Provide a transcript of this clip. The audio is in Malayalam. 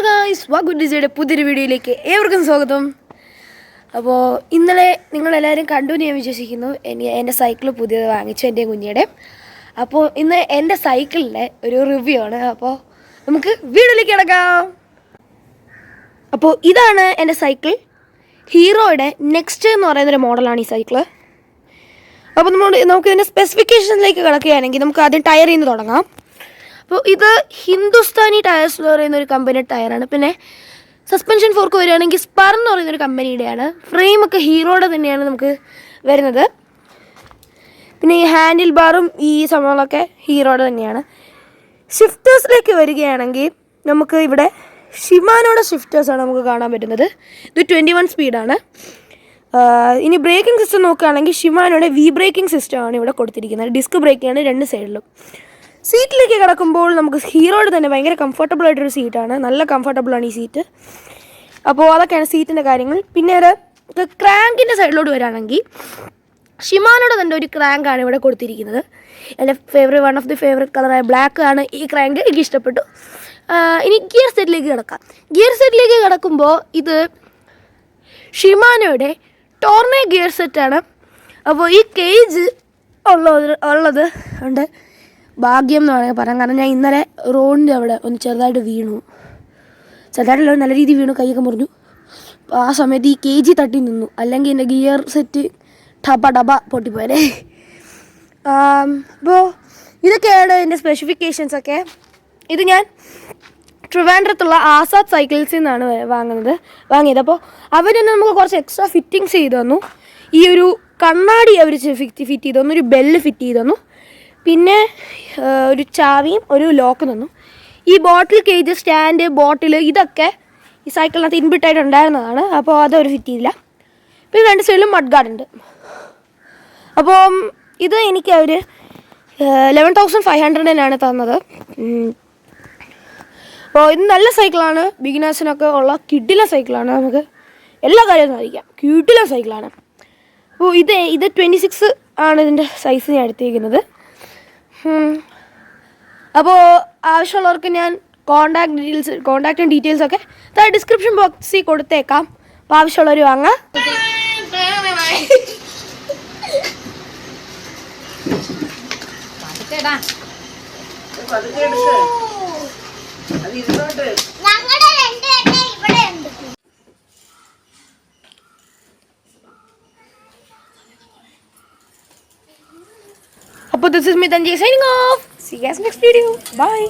ഗായ്സ്, വാഗുഡ് ഡിജയുടെ പുതിയൊരു വീഡിയോയിലേക്ക് ഏവർക്കും സ്വാഗതം. അപ്പോൾ ഇന്നലെ നിങ്ങളെല്ലാവരും കണ്ടു എന്ന് ഞാൻ വിശ്വസിക്കുന്നു. എൻ്റെ സൈക്കിൾ പുതിയത് വാങ്ങിച്ചു, എൻ്റെ കുഞ്ഞിയുടെ. അപ്പോൾ ഇന്ന് എൻ്റെ സൈക്കിളിൻ്റെ ഒരു റിവ്യൂ ആണ്. അപ്പോൾ നമുക്ക് വീഡിയോയിലേക്ക് കിടക്കാം. അപ്പോൾ ഇതാണ് എൻ്റെ സൈക്കിൾ. ഹീറോയുടെ നെക്സ്റ്റ് എന്ന് പറയുന്നൊരു മോഡലാണ് ഈ സൈക്കിള്. അപ്പോൾ നമുക്ക് ഇതിൻ്റെ സ്പെസിഫിക്കേഷനിലേക്ക് കിടക്കുകയാണെങ്കിൽ നമുക്ക് ആദ്യം ടയറിൽ നിന്ന് തുടങ്ങാം. അപ്പോൾ ഇത് ഹിന്ദുസ്ഥാനി ടയേഴ്സ് എന്ന് പറയുന്നൊരു കമ്പനിയുടെ ടയറാണ്. പിന്നെ സസ്പെൻഷൻ ഫോർക്ക് വരികയാണെങ്കിൽ സ്പർ എന്ന് പറയുന്നൊരു കമ്പനിയുടെയാണ്. ഫ്രെയിമൊക്കെ ഹീറോയുടെ തന്നെയാണ് നമുക്ക് വരുന്നത്. പിന്നെ ഈ ഹാൻഡിൽ ബാറും ഈ സംഭവങ്ങളൊക്കെ ഹീറോയുടെ തന്നെയാണ്. ഷിഫ്റ്റേഴ്സിലേക്ക് വരികയാണെങ്കിൽ നമുക്ക് ഇവിടെ ഷിമാനോയുടെ ഷിഫ്റ്റേഴ്സാണ് നമുക്ക് കാണാൻ പറ്റുന്നത്. ഇത് 21 സ്പീഡാണ്. ഇനി ബ്രേക്കിംഗ് സിസ്റ്റം നോക്കുകയാണെങ്കിൽ ഷിമാനോയുടെ വി ബ്രേക്കിംഗ് സിസ്റ്റമാണ് ഇവിടെ കൊടുത്തിരിക്കുന്നത്. ഡിസ്ക് ബ്രേക്കാണ് രണ്ട് സൈഡിലും. സീറ്റിലേക്ക് കിടക്കുമ്പോൾ നമുക്ക് ഹീറോയുടെ തന്നെ ഭയങ്കര കംഫർട്ടബിൾ ആയിട്ടൊരു സീറ്റാണ്. നല്ല കംഫർട്ടബിളാണ് ഈ സീറ്റ്. അപ്പോൾ അതൊക്കെയാണ് സീറ്റിൻ്റെ കാര്യങ്ങൾ. പിന്നെ ഒരു ക്രാങ്കിൻ്റെ സൈഡിലോട്ട് വരികയാണെങ്കിൽ ഷിമാനോയുടെ തന്നെ ഒരു ക്രാങ്കാണ് ഇവിടെ കൊടുത്തിരിക്കുന്നത്. എൻ്റെ വൺ ഓഫ് ദി ഫേവറേറ്റ് കളറായ ബ്ലാക്ക് ആണ് ഈ ക്രാങ്ക്. എനിക്ക് ഇഷ്ടപ്പെട്ടു. ഇനി ഗിയർ സെറ്റിലേക്ക് കിടക്കാം. ഗിയർ സെറ്റിലേക്ക് കിടക്കുമ്പോൾ ഇത് ഷിമാനോയുടെ ടോർണേ ഗിയർ സെറ്റാണ്. അപ്പോൾ ഈ കേജ് ഉള്ളത് ഉണ്ട് ഭാഗ്യം എന്ന് വേണമെങ്കിൽ പറയാം. കാരണം ഞാൻ ഇന്നലെ റോഡിൻ്റെ അവിടെ ഒന്ന് ചെറുതായിട്ട് വീണു. ചെറുതായിട്ടുള്ള നല്ല രീതിയിൽ വീണു, കൈയൊക്കെ മുറിഞ്ഞു. ആ സമയത്ത് ഈ കേജി തട്ടി നിന്നു, അല്ലെങ്കിൽ എൻ്റെ ഗിയർ സെറ്റ് ഡബ പൊട്ടിപ്പോയേ. അപ്പോൾ ഇതൊക്കെയാണ് എൻ്റെ സ്പെസിഫിക്കേഷൻസൊക്കെ. ഇത് ഞാൻ ട്രിവാൻഡ്രത്തുള്ള ആസാദ് സൈക്കിൾസിൽ നിന്നാണ് വാങ്ങിയത്. അപ്പോൾ അവർ തന്നെ നമുക്ക് കുറച്ച് എക്സ്ട്രാ ഫിറ്റിങ്സ് ചെയ്ത് തന്നു. ഈ ഒരു കണ്ണാടി അവർ ഫിറ്റ് ചെയ്ത് തന്നു, ഒരു ബെല്ല് ഫിറ്റ് ചെയ്ത് തന്നു, പിന്നെ ഒരു ചാവിയും ഒരു ലോക്ക് തന്നു. ഈ ബോട്ടിൽ കേജ്, സ്റ്റാൻഡ്, ബോട്ടിൽ ഇതൊക്കെ ഈ സൈക്കിളിനകത്ത് ഇൻബിൽട്ടായിട്ട് ഉണ്ടായിരുന്നതാണ്. അപ്പോൾ അതവർ ഫിറ്റ് ചെയ്തില്ല. പിന്നെ രണ്ട് സൈഡിലും മഡ് ഗാർഡ് ഉണ്ട്. അപ്പോൾ ഇത് എനിക്ക് അവർ 11,500 തന്നത്. അപ്പോൾ ഇത് നല്ല സൈക്കിളാണ്. ബിഗിനേഴ്സിനൊക്കെ ഉള്ള കിഡില സൈക്കിളാണ്. നമുക്ക് എല്ലാ കാര്യവും സാധിക്കാം. കിഡില സൈക്കിളാണ്. അപ്പോൾ ഇത് 26 ആണ് ഇതിൻ്റെ സൈസ് ഞാൻ അപ്പോൾ ആവശ്യമുള്ളവർക്ക് ഞാൻ കോൺടാക്റ്റും ഡീറ്റെയിൽസൊക്കെ ഡിസ്ക്രിപ്ഷൻ ബോക്സിൽ കൊടുത്തേക്കാം. അപ്പോൾ ആവശ്യമുള്ളവർ വാങ്ങാം. This is me Tanjay signing off. See you guys next video. Bye.